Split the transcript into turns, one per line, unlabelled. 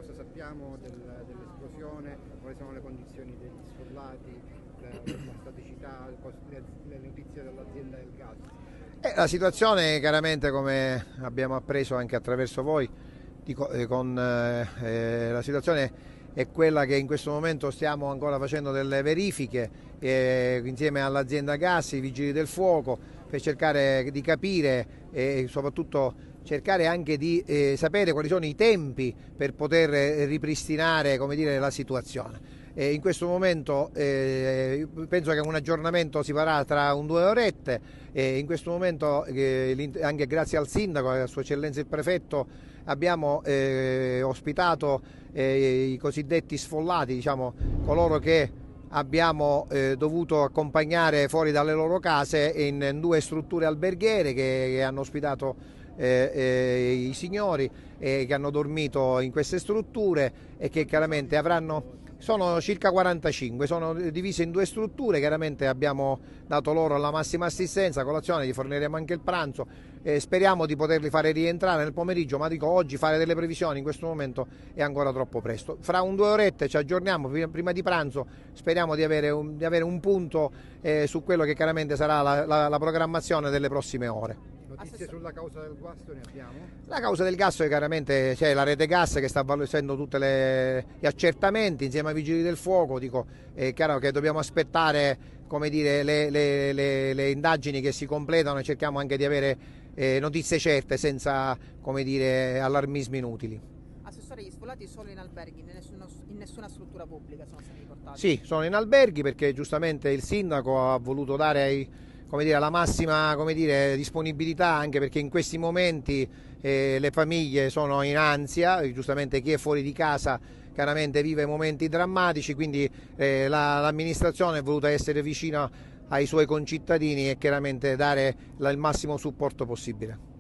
cosa sappiamo dell'esplosione, quali sono le condizioni degli sfollati, la staticità, le notizie dell'azienda del gas?
La situazione chiaramente, come abbiamo appreso anche attraverso voi, la situazione è quella che in questo momento stiamo ancora facendo delle verifiche insieme all'azienda gas, i vigili del fuoco, per cercare di capire e soprattutto cercare anche di sapere quali sono i tempi per poter ripristinare, come dire, la situazione. In questo momento penso che un aggiornamento si farà tra 2 orette. In questo momento anche grazie al sindaco e a Sua Eccellenza il Prefetto abbiamo ospitato i cosiddetti sfollati, diciamo coloro che abbiamo dovuto accompagnare fuori dalle loro case in 2 strutture alberghiere che hanno ospitato i signori che hanno dormito in queste strutture e che chiaramente sono circa 45, sono divise in 2 strutture, chiaramente abbiamo dato loro la massima assistenza, colazione, gli forniremo anche il pranzo, speriamo di poterli fare rientrare nel pomeriggio, ma dico oggi fare delle previsioni in questo momento è ancora troppo presto. Fra 2 orette ci aggiorniamo, prima di pranzo speriamo di avere un punto su quello che chiaramente sarà la programmazione delle prossime ore.
Notizie sulla causa del guasto ne abbiamo?
La causa del gas chiaramente c'è la rete gas che sta facendo tutti gli accertamenti insieme ai vigili del fuoco. Dico, è chiaro che dobbiamo aspettare, come dire, le indagini che si completano e cerchiamo anche di avere notizie certe senza, come dire, allarmismi inutili.
Assessore, gli sfollati solo in alberghi, in nessuna struttura pubblica sono stati riportati?
Sì, sono in alberghi perché giustamente il sindaco ha voluto dare la massima, come dire, disponibilità, anche perché in questi momenti le famiglie sono in ansia, giustamente chi è fuori di casa chiaramente vive momenti drammatici, quindi l'amministrazione è voluta essere vicina ai suoi concittadini e chiaramente dare il massimo supporto possibile.